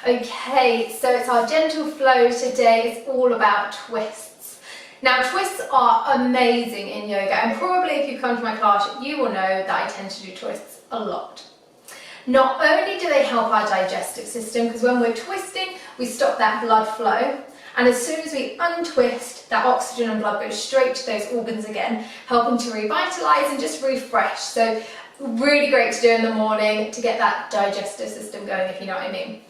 Okay, so it's our gentle flow today. It's all about twists. Now, twists are amazing in yoga, and probably if you come to my class, you will know that I tend to do twists a lot. Not only do they help our digestive system, because when we're twisting, we stop that blood flow, and as soon as we untwist, that oxygen and blood goes straight to those organs again, helping to revitalize and just refresh. So really great to do in the morning to get that digestive system going, if you know what I mean.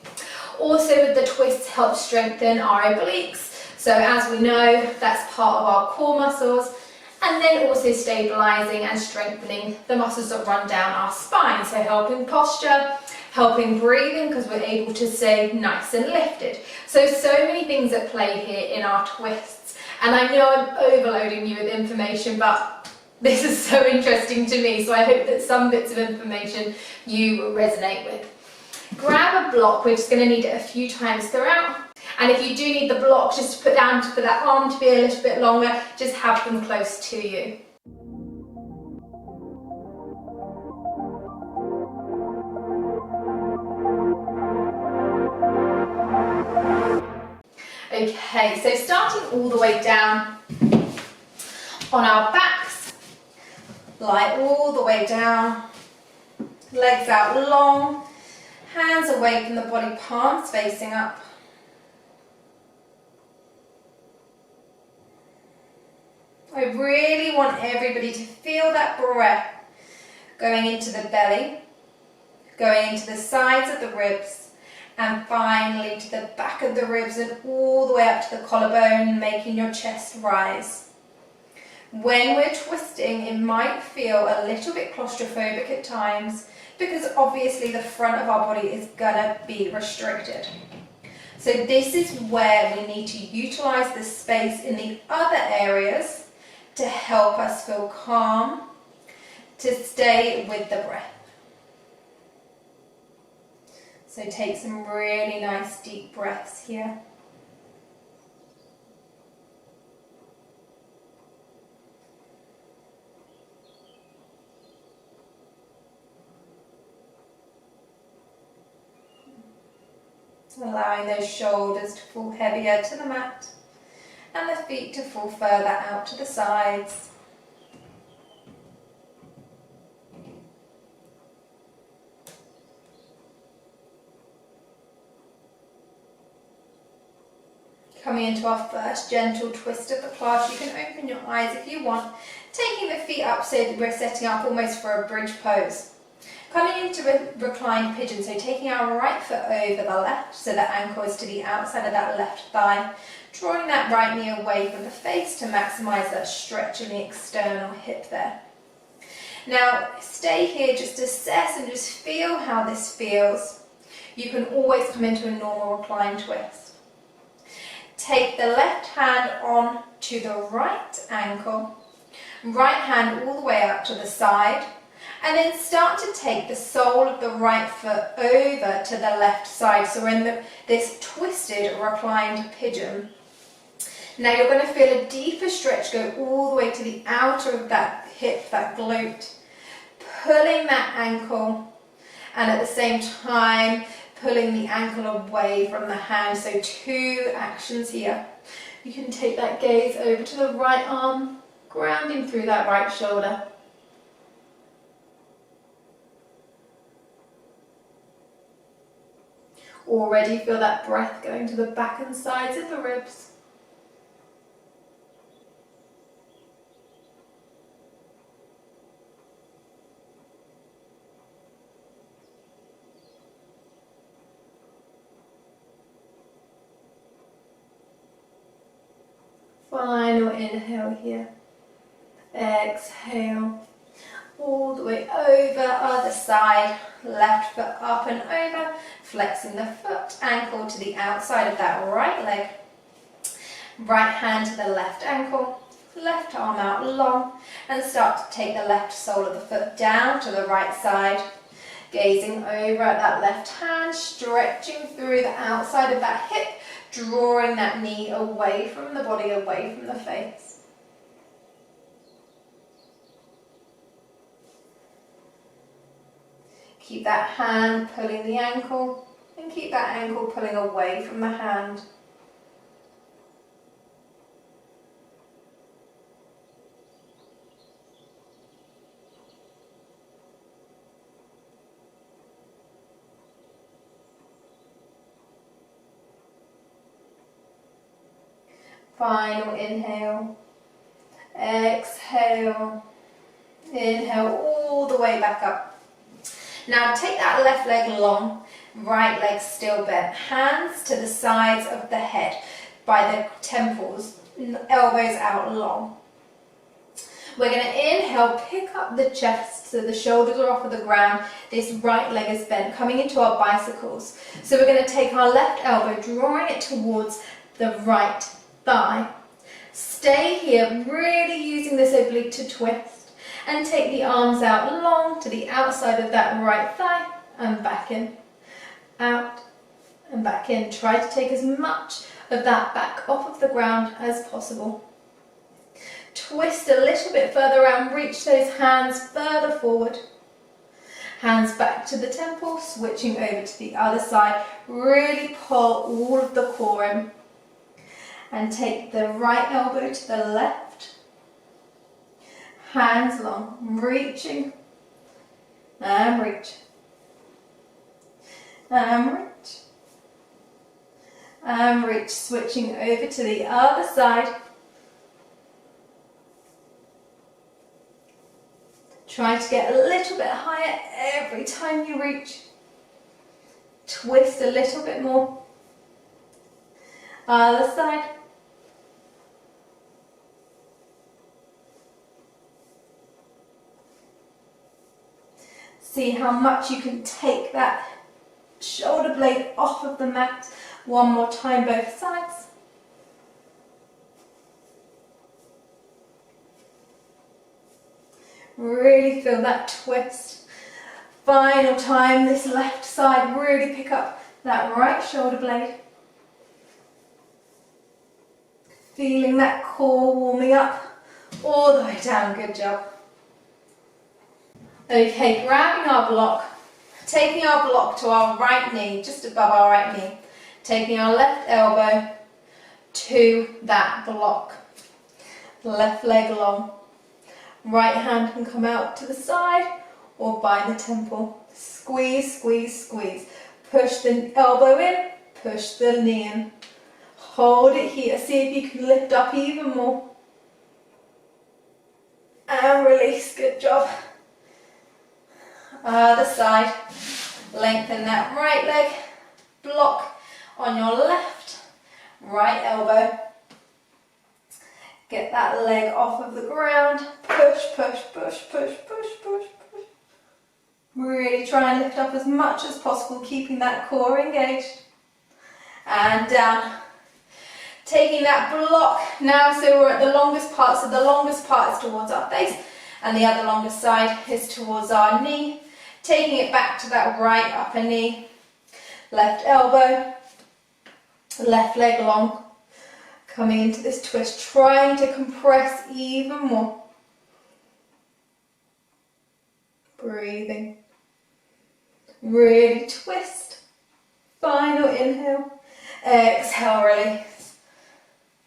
Also, with the twists, help strengthen our obliques. So as we know, that's part of our core muscles, and then also stabilizing and strengthening the muscles that run down our spine. So helping posture, helping breathing, because we're able to stay nice and lifted. So many things at play here in our twists. And I know I'm overloading you with information, but this is so interesting to me. So I hope that some bits of information you will resonate with. Grab a block. We're just going to need it a few times throughout. And if you do need the block just to put down for that arm to be a little bit longer, just have them close to you. Okay, so starting all the way down on our backs, lie all the way down, legs out long, hands away from the body, palms facing up. I really want everybody to feel that breath going into the belly, going into the sides of the ribs, and finally to the back of the ribs and all the way up to the collarbone, making your chest rise. When we're twisting, it might feel a little bit claustrophobic at times because obviously the front of our body is gonna be restricted. So this is where we need to utilize the space in the other areas to help us feel calm, to stay with the breath. So take some really nice deep breaths here. Allowing those shoulders to fall heavier to the mat and the feet to fall further out to the sides. Coming into our first gentle twist of the class, you can open your eyes if you want, taking the feet up so that we're setting up almost for a bridge pose. Coming into reclined pigeon, so taking our right foot over the left, so the ankle is to the outside of that left thigh, drawing that right knee away from the face to maximise that stretch in the external hip there. Now stay here, just assess and just feel how this feels. You can always come into a normal reclined twist. Take the left hand on to the right ankle, right hand all the way up to the side, and then start to take the sole of the right foot over to the left side. So we're in this twisted reclined pigeon. Now you're going to feel a deeper stretch go all the way to the outer of that hip, that glute, pulling that ankle, and at the same time pulling the ankle away from the hand. So two actions here. You can take that gaze over to the right arm, grounding through that right shoulder. Already feel that breath going to the back and sides of the ribs. Final inhale here. Exhale. All the way over, other side, left foot up and over, flexing the foot, ankle to the outside of that right leg, right hand to the left ankle, left arm out long, and start to take the left sole of the foot down to the right side, gazing over at that left hand, stretching through the outside of that hip, drawing that knee away from the body, away from the face. Keep that hand pulling the ankle, And keep that ankle pulling away from the hand. Final inhale, exhale, inhale all the way back up. Now take that left leg long, right leg still bent, hands to the sides of the head by the temples, elbows out long. We're going to inhale, pick up the chest so the shoulders are off of the ground, this right leg is bent, coming into our bicycles. So we're going to take our left elbow, drawing it towards the right thigh. Stay here, really using this oblique to twist, and take the arms out long to the outside of that right thigh and back in, out and back in. Try to take as much of that back off of the ground as possible. Twist a little bit further around, reach those hands further forward. Hands back to the temple, switching over to the other side. Really pull all of the core in. And take the right elbow to the left, hands long, reaching, and reach, and reach, and reach, switching over to the other side. Try to get a little bit higher every time you reach. Twist a little bit more. Other side. See how much you can take that shoulder blade off of the mat. One more time, both sides. Really feel that twist. Final time, this left side, really pick up that right shoulder blade. Feeling that core warming up all the way down, good job. Okay, grabbing our block, taking our block to our right knee, just above our right knee, taking our left elbow to that block, left leg long, right hand can come out to the side or by the temple, squeeze, squeeze, squeeze, push the elbow in, push the knee in, hold it here, see if you can lift up even more, and release, good job. Other side, lengthen that right leg, block on your left, right elbow, get that leg off of the ground, push, push, push, push, push, push, push. Really try and lift up as much as possible, keeping that core engaged, and down. Taking that block now, so we're at the longest part, so the longest part is towards our face, and the other longest side is towards our knee. Taking it back to that right upper knee, left elbow, left leg long, coming into this twist, trying to compress even more. Breathing. Really twist. Final inhale. Exhale, release.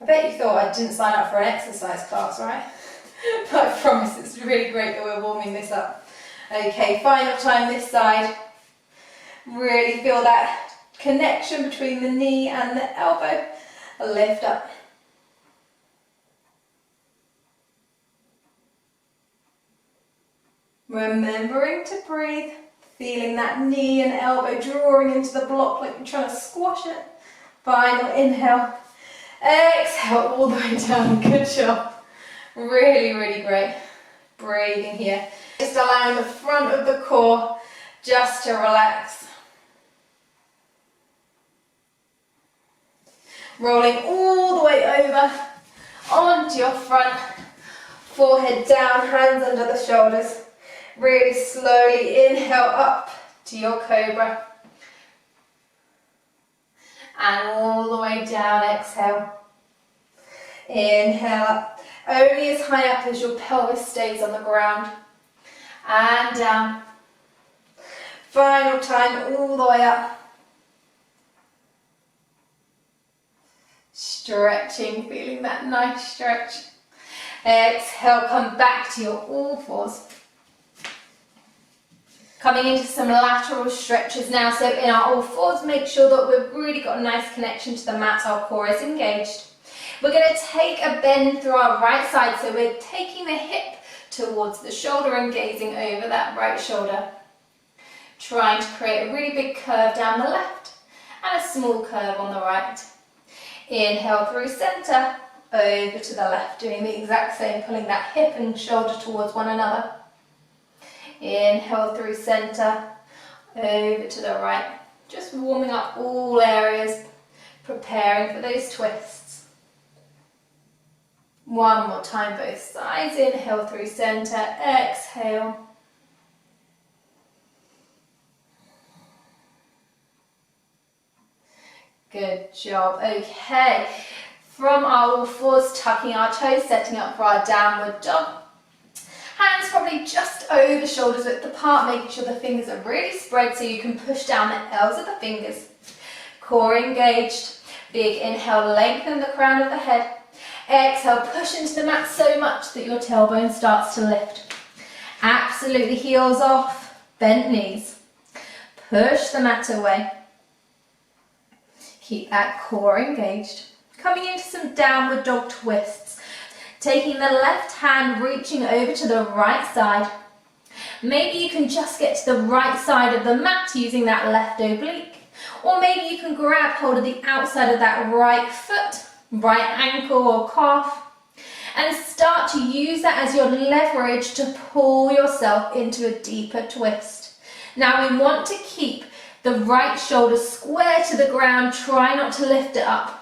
I bet you thought I didn't sign up for an exercise class, right? But I promise it's really great that we're warming this up. Okay, final time this side. Really feel that connection between the knee and the elbow. Lift up. Remembering to breathe, feeling that knee and elbow drawing into the block like you're trying to squash it. Final inhale. Exhale all the way down. Good job. Really, really great. Breathing here. Just allowing the front of the core just to relax. Rolling all the way over onto your front. Forehead down, hands under the shoulders. Really slowly inhale up to your cobra. And all the way down, exhale. Inhale up. Only as high up as your pelvis stays on the ground. And down. Final time, all the way up. stretching, feeling that nice stretch. Exhale, come back to your all fours. Coming into some lateral stretches now. So in our all fours, make sure that we've really got a nice connection to the mat. Our core is engaged. We're going to take a bend through our right side. So we're taking the hip towards the shoulder and gazing over that right shoulder. Trying to create a really big curve down the left and a small curve on the right. Inhale through center, over to the left, doing the exact same, pulling that hip and shoulder towards one another. Inhale through center, over to the right. Just warming up all areas, preparing for those twists. One more time, both sides. Inhale through center, exhale. Good job. Okay, from our all fours, tucking our toes, setting up for our downward dog. Hands probably just over shoulders width apart, making sure the fingers are really spread so you can push down the L's of the fingers. Core engaged. Big inhale, lengthen the crown of the head. Exhale, push into the mat so much that your tailbone starts to lift. Absolutely heels off, bent knees. Push the mat away. Keep that core engaged. Coming into some downward dog twists. Taking the left hand, reaching over to the right side. Maybe you can just get to the right side of the mat using that left oblique. Or maybe you can grab hold of the outside of that right foot, right ankle or calf, and start to use that as your leverage to pull yourself into a deeper twist. Now we want to keep the right shoulder square to the ground, try not to lift it up.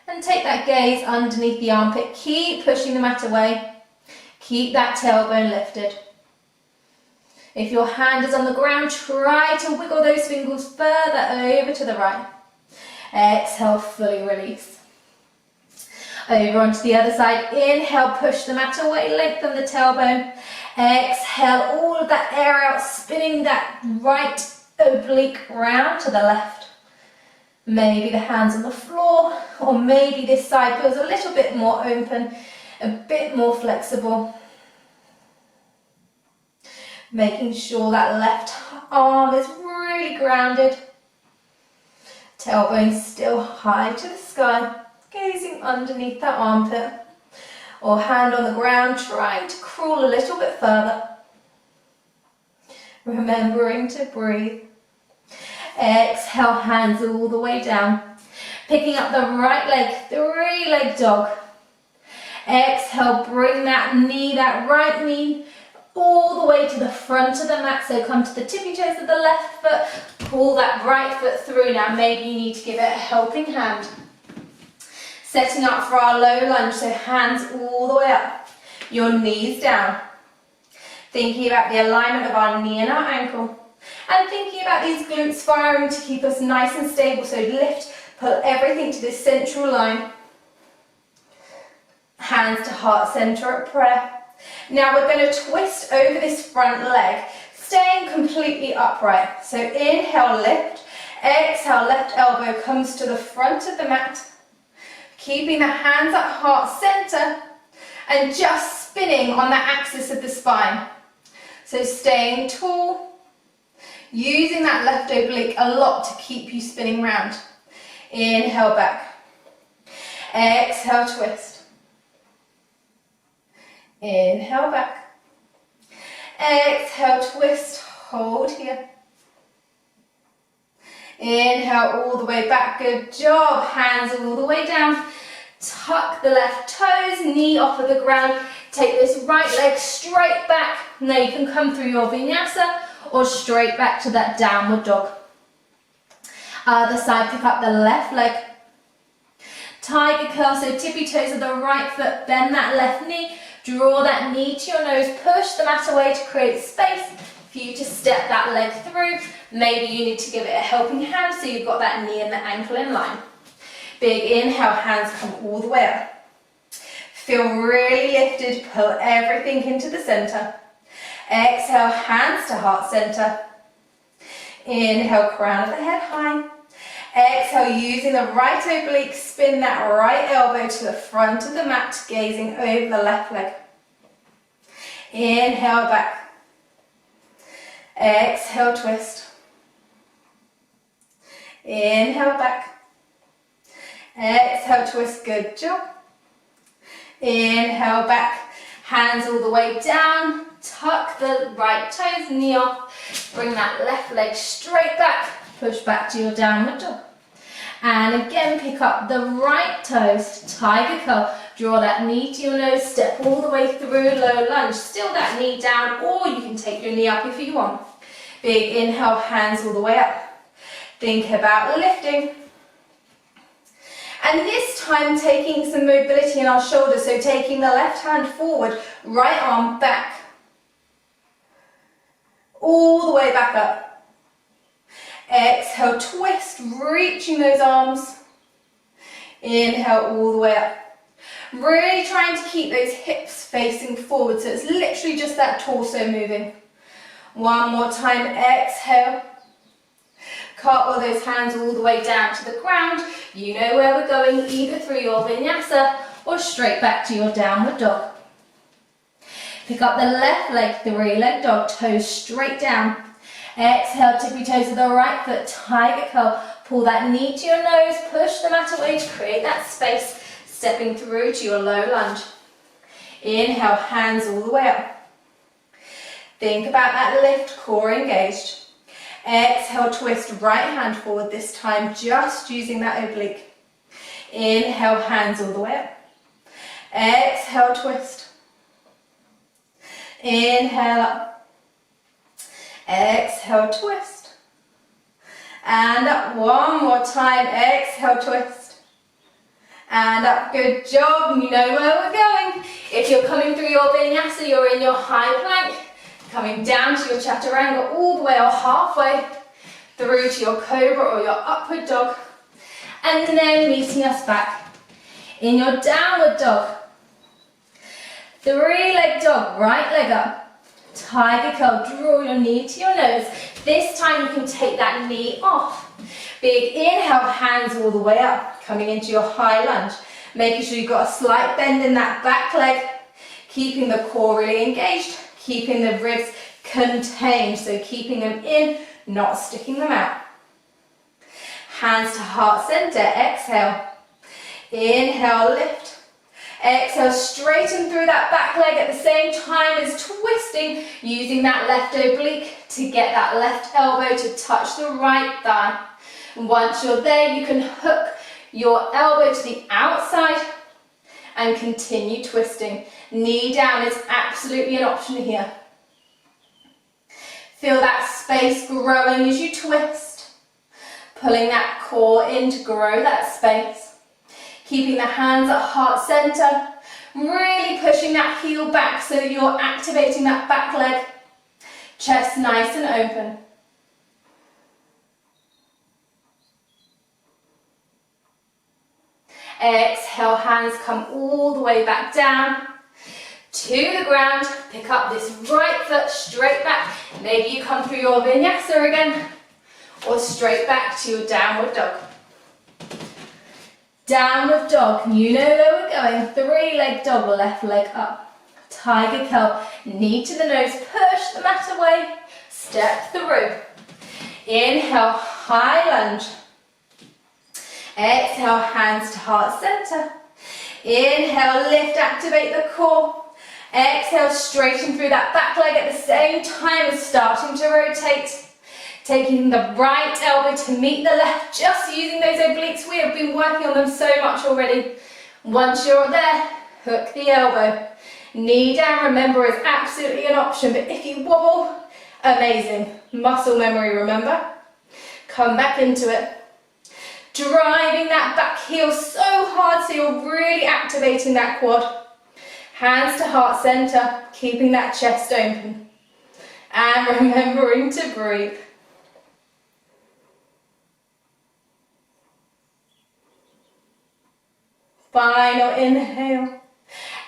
And take that gaze underneath the armpit, keep pushing the mat away, keep that tailbone lifted. If your hand is on the ground, try to wiggle those fingers further over to the right. Exhale, fully release. Over onto the other side, inhale, push the mat away, lengthen the tailbone. Exhale, all of that air out, spinning that right oblique round to the left. Maybe the hands on the floor, or maybe this side feels a little bit more open, a bit more flexible. Making sure that left arm is really grounded. Tailbone still high to the sky, gazing underneath that armpit. Or hand on the ground, trying to crawl a little bit further. Remembering to breathe. Exhale, hands all the way down. Picking up the right leg, three-leg dog. Exhale, bring that knee, that right knee, all the way to the front of the mat. So come to the tippy toes of the left foot, pull that right foot through. Now maybe you need to give it a helping hand. Setting up for our low lunge, so hands all the way up, your knees down. Thinking about the alignment of our knee and our ankle. And thinking about these glutes firing to keep us nice and stable. So lift, pull everything to this central line. Hands to heart center at prayer. Now we're going to twist over this front leg, staying completely upright. So inhale, lift. Exhale, left elbow comes to the front of the mat. Keeping the hands at heart center and just spinning on the axis of the spine. So staying tall. Using that left oblique a lot to keep you spinning round. Inhale back. Exhale, twist. Inhale back. Exhale, twist. Hold here. Inhale all the way back. Good job. Hands all the way down. Tuck the left toes, knee off of the ground. Take this right leg straight back. Now you can come through your vinyasa or straight back to that downward dog. Other side, pick up the left leg. Tiger curl, so tippy toes of the right foot, bend that left knee, draw that knee to your nose, push the mat away to create space for you to step that leg through. Maybe you need to give it a helping hand so you've got that knee and the ankle in line. Big inhale, hands come all the way up. Feel really lifted, pull everything into the center. Exhale, hands to heart center. Inhale, crown of the head high. Exhale, using the right oblique, spin that right elbow to the front of the mat, gazing over the left leg. Inhale back. Exhale, twist. Inhale back. Exhale, twist. Good job. Inhale back. Hands all the way down. Tuck the right toes, knee off. Bring that left leg straight back. Push back to your downward dog. And again, pick up the right toes, tiger curl. Draw that knee to your nose, step all the way through, low lunge. Still that knee down, or you can take your knee up if you want. Big inhale, hands all the way up. Think about lifting. And this time taking some mobility in our shoulders, so taking the left hand forward, right arm back. All the way back up. Exhale, twist, reaching those arms. Inhale, all the way up. Really trying to keep those hips facing forward, so it's literally just that torso moving. One more time, exhale. Cartwheel those hands all the way down to the ground. You know where we're going, either through your vinyasa or straight back to your downward dog. Pick up the left leg, three-leg dog, toes straight down. Exhale, tippy toes to the right foot, tiger curl. Pull that knee to your nose, push the mat away to create that space, stepping through to your low lunge. Inhale, hands all the way up. Think about that lift, core engaged. Exhale, twist right hand forward, this time just using that oblique. Inhale, hands all the way up. Exhale, twist. Inhale up. Exhale, twist. And up one more time. Exhale, twist. And up. Good job. You know where we're going. If you're coming through your vinyasa, you're in your high plank. Coming down to your chaturanga all the way or halfway through to your cobra or your upward dog. And then meeting us back in your downward dog. Three-leg dog, right leg up. Tiger curl, draw your knee to your nose. This time you can take that knee off. Big inhale, hands all the way up, coming into your high lunge. Making sure you've got a slight bend in that back leg, keeping the core really engaged, keeping the ribs contained, so keeping them in, not sticking them out. Hands to heart center, exhale. Inhale, lift. Exhale, straighten through that back leg at the same time as twisting, using that left oblique to get that left elbow to touch the right thigh. And once you're there, you can hook your elbow to the outside and continue twisting. Knee down is absolutely an option here. Feel that space growing as you twist, pulling that core in to grow that space. Keeping the hands at heart center, really pushing that heel back so that you're activating that back leg. Chest nice and open. Exhale, hands come all the way back down to the ground. Pick up this right foot straight back. Maybe you come through your vinyasa again, or straight back to your downward dog. Downward dog, you know where we're going. Three-leg dog, left leg up. Tiger curl, knee to the nose, push the mat away, step through. Inhale, high lunge. Exhale, hands to heart center. Inhale, lift, activate the core. Exhale, straighten through that back leg at the same time as starting to rotate. Taking the right elbow to meet the left, just using those obliques. We have been working on them so much already. Once you're there, hook the elbow. Knee down, remember, is absolutely an option, but if you wobble, amazing. Muscle memory, remember? Come back into it. Driving that back heel so hard so you're really activating that quad. Hands to heart center, keeping that chest open. And remembering to breathe. Final inhale.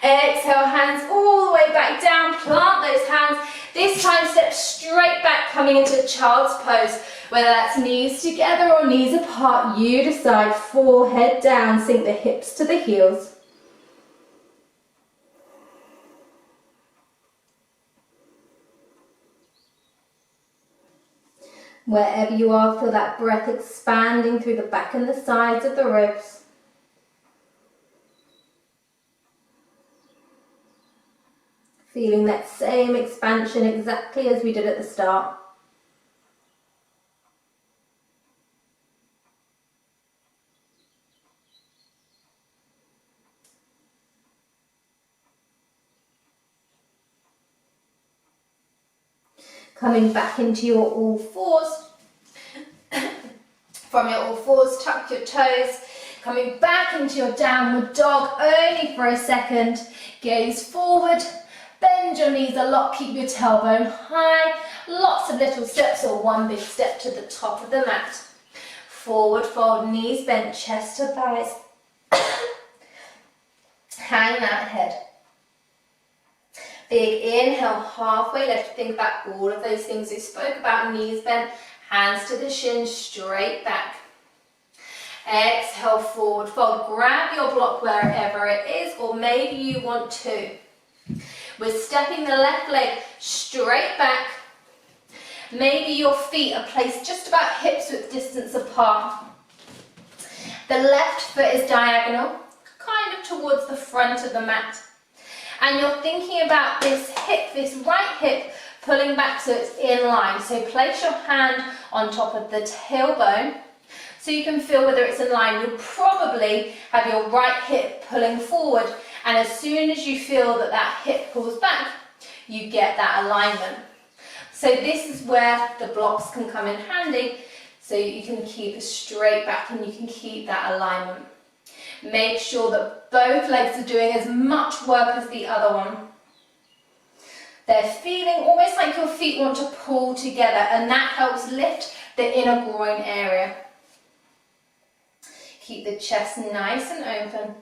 Exhale, hands all the way back down, plant those hands. This time step straight back, coming into child's pose, whether that's knees together or knees apart, you decide. Forehead down, sink the hips to the heels. Wherever you are, feel that breath expanding through the back and the sides of the ribs. Feeling that same expansion exactly as we did at the start. Coming back into your all fours. From your all fours, tuck your toes. Coming back into your downward dog, only for a second. Gaze forward. Bend your knees a lot, keep your tailbone high. Lots of little steps or one big step to the top of the mat. Forward fold, knees bent, chest to thighs. Hang that head. Big inhale, halfway lift. Think about all of those things we spoke about. Knees bent, hands to the shins, straight back. Exhale, forward fold. Grab your block wherever it is, or maybe you want to. We're stepping the left leg straight back. Maybe your feet are placed just about hips width distance apart. The left foot is diagonal, kind of towards the front of the mat. And you're thinking about this hip, this right hip, pulling back so it's in line. So place your hand on top of the tailbone so you can feel whether it's in line. You'll probably have your right hip pulling forward, and as soon as you feel that that hip pulls back, you get that alignment. So this is where the blocks can come in handy, so you can keep it straight back and you can keep that alignment. Make sure that both legs are doing as much work as the other one. They're feeling almost like your feet want to pull together, and that helps lift the inner groin area. Keep the chest nice and open.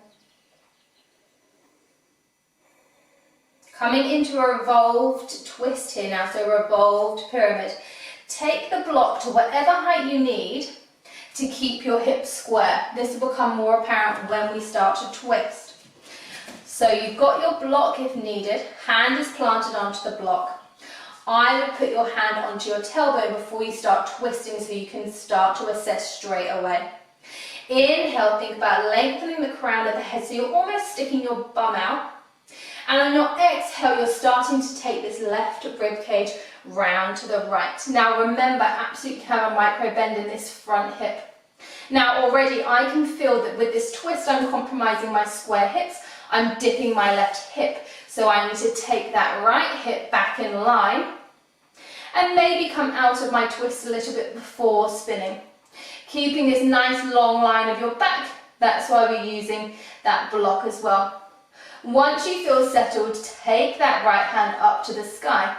Coming into a revolved twist here now, so revolved pyramid. Take the block to whatever height you need to keep your hips square. This will become more apparent when we start to twist. So you've got your block if needed, hand is planted onto the block. I would put your hand onto your tailbone before you start twisting so you can start to assess straight away. Inhale, think about lengthening the crown of the head so you're almost sticking your bum out. And on your exhale, you're starting to take this left rib cage round to the right. Now remember, absolutely have a micro bend in this front hip. Now already I can feel that with this twist, I'm compromising my square hips. I'm dipping my left hip. So I need to take that right hip back in line and maybe come out of my twist a little bit before spinning. Keeping this nice long line of your back, that's why we're using that block as well. Once you feel settled, take that right hand up to the sky.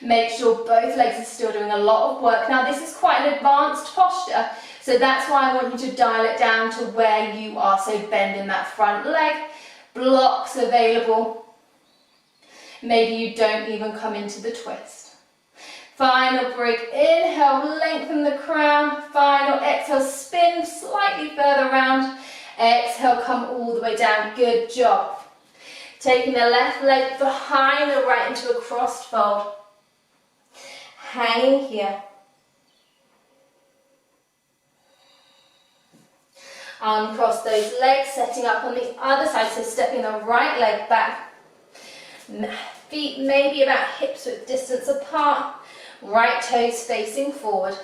Make sure both legs are still doing a lot of work. Now this is quite an advanced posture, so that's why I want you to dial it down to where you are. So bend in that front leg, blocks available. Maybe you don't even come into the twist. Final break, inhale, lengthen the crown. Final exhale, spin slightly further around. Exhale, come all the way down, good job. Taking the left leg behind the right into a crossed fold. Hanging here. Uncross those legs, setting up on the other side, so stepping the right leg back. Feet maybe about hips width distance apart. Right toes facing forward.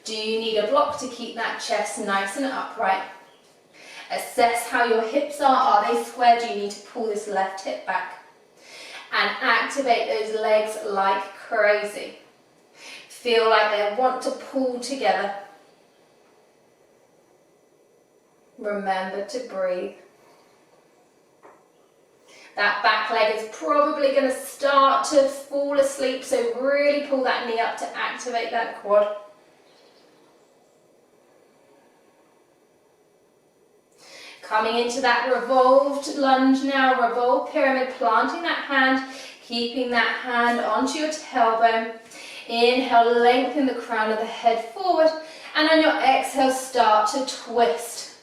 Do you need a block to keep that chest nice and upright? Assess how your hips are. Are they square? Do you need to pull this left hip back? And activate those legs like crazy. Feel like they want to pull together. Remember to breathe. That back leg is probably going to start to fall asleep, so really pull that knee up to activate that quad. Coming into that revolved lunge now, revolved pyramid, planting that hand, keeping that hand onto your tailbone. Inhale, lengthen the crown of the head forward, and on your exhale, start to twist.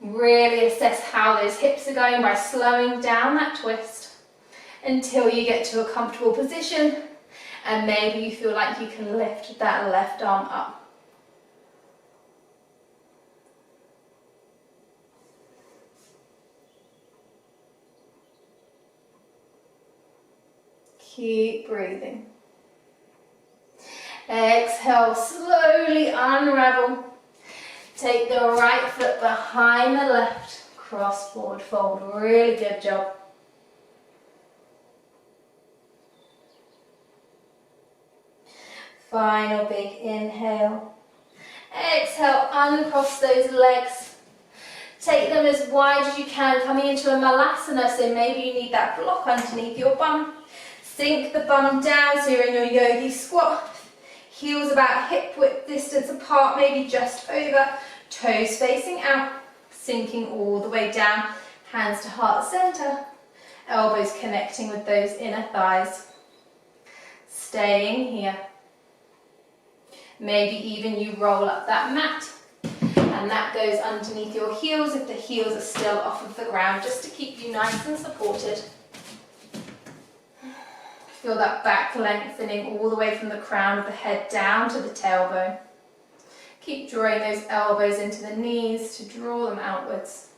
Really assess how those hips are going by slowing down that twist until you get to a comfortable position, and maybe you feel like you can lift that left arm up. Keep breathing. Exhale, slowly unravel. Take the right foot behind the left, cross forward fold. Really good job. Final big inhale. Exhale, uncross those legs. Take them as wide as you can, coming into a Malasana, so maybe you need that block underneath your bum. Sink the bum down, so you're in your Yogi Squat. Heels about hip width distance apart, maybe just over. Toes facing out, sinking all the way down. Hands to heart center. Elbows connecting with those inner thighs. Staying here. Maybe even you roll up that mat, and that goes underneath your heels if the heels are still off of the ground, just to keep you nice and supported. Feel that back lengthening all the way from the crown of the head down to the tailbone. Keep drawing those elbows into the knees to draw them outwards.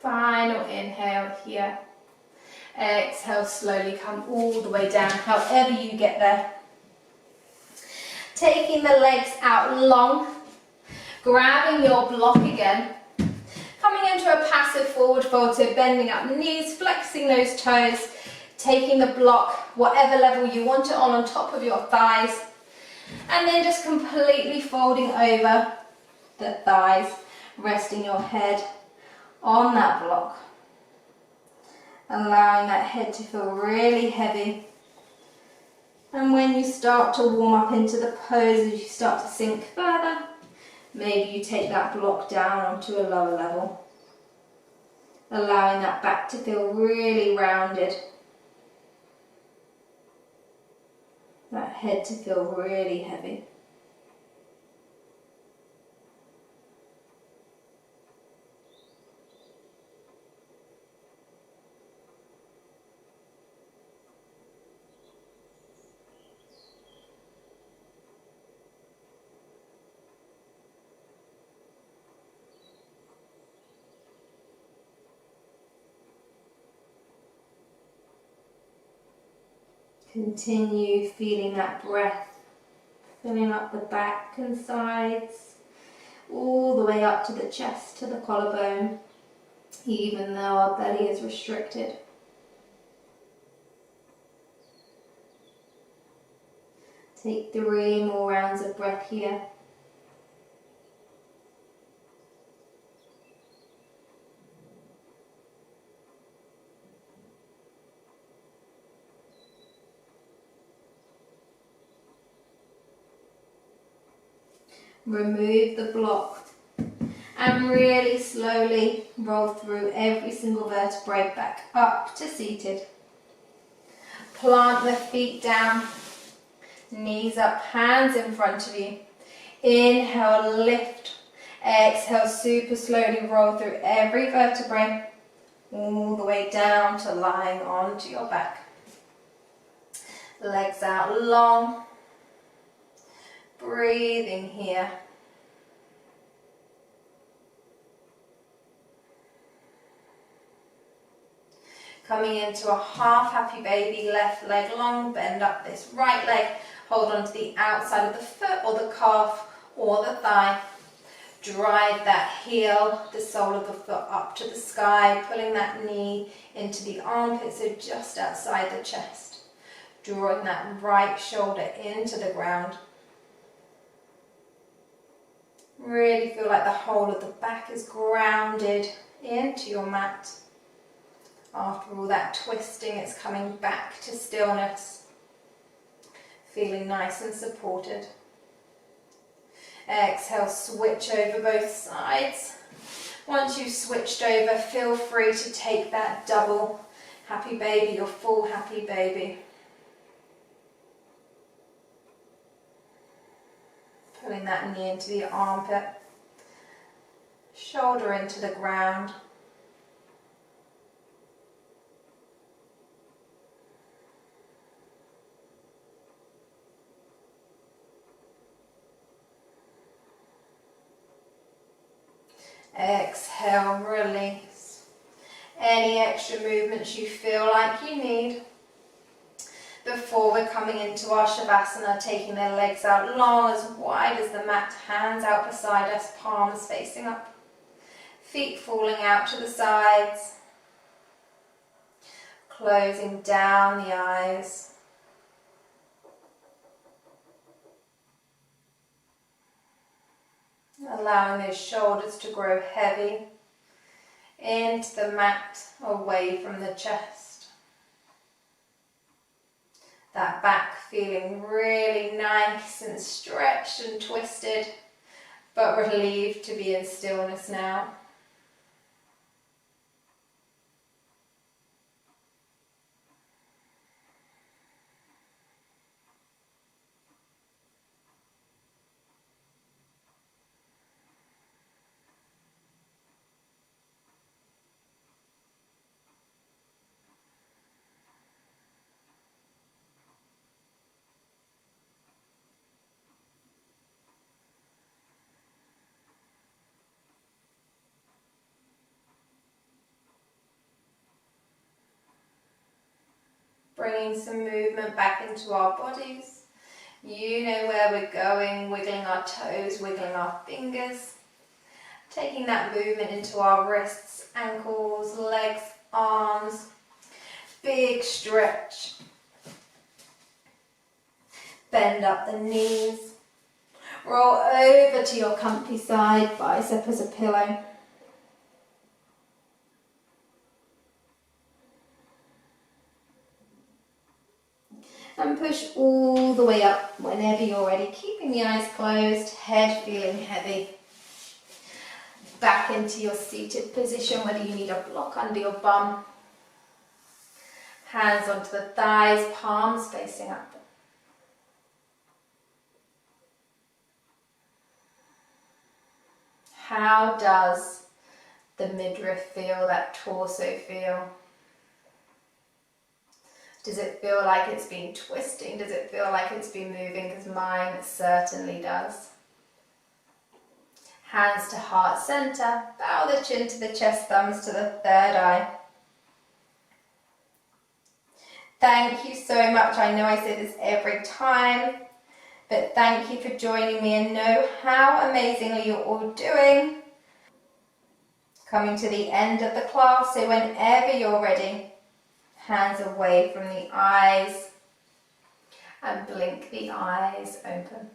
Final inhale here. Exhale, slowly come all the way down, however you get there. Taking the legs out long, grabbing your block again. Coming into a passive forward fold, so bending up the knees, flexing those toes, taking the block, whatever level you want it on top of your thighs, and then just completely folding over the thighs, resting your head on that block. Allowing that head to feel really heavy. And when you start to warm up into the pose, as you start to sink further, maybe you take that block down onto a lower level. Allowing that back to feel really rounded. That head to feel really heavy. Continue feeling that breath, filling up the back and sides, all the way up to the chest, to the collarbone, even though our belly is restricted. Take 3 more rounds of breath here. Remove the block and really slowly roll through every single vertebrae back up to seated. Plant the feet down, knees up, hands in front of you. Inhale, lift. Exhale, super slowly roll through every vertebrae, all the way down to lying onto your back. Legs out long. Breathing here. Coming into a half happy baby, left leg long, bend up this right leg, hold on to the outside of the foot or the calf or the thigh. Drive that heel, the sole of the foot up to the sky, pulling that knee into the armpit, so just outside the chest. Drawing that right shoulder into the ground. Really feel like the whole of the back is grounded into your mat. After all that twisting, it's coming back to stillness, feeling nice and supported. Exhale, switch over both sides. Once you've switched over, feel free to take that double happy baby, your full happy baby. Pulling that knee into the armpit, shoulder into the ground. Exhale, release. Any extra movements you feel like you need. Before we're coming into our Shavasana, taking the legs out long, as wide as the mat, hands out beside us, palms facing up. Feet falling out to the sides. Closing down the eyes. Allowing those shoulders to grow heavy into the mat, away from the chest. That back feeling really nice and stretched and twisted, but relieved to be in stillness now. Bringing some movement back into our bodies. You know where we're going, wiggling our toes, wiggling our fingers. Taking that movement into our wrists, ankles, legs, arms. Big stretch. Bend up the knees. Roll over to your comfy side, bicep as a pillow. And push all the way up whenever you're ready, keeping the eyes closed, head feeling heavy. Back into your seated position, whether you need a block under your bum. Hands onto the thighs, palms facing up. How does the midriff feel, that torso feel? Does it feel like it's been twisting? Does it feel like it's been moving? Because mine certainly does. Hands to heart center. Bow the chin to the chest, thumbs to the third eye. Thank you so much. I know I say this every time, but thank you for joining me and know how amazingly you're all doing. Coming to the end of the class, so whenever you're ready, hands away from the eyes and blink the eyes open.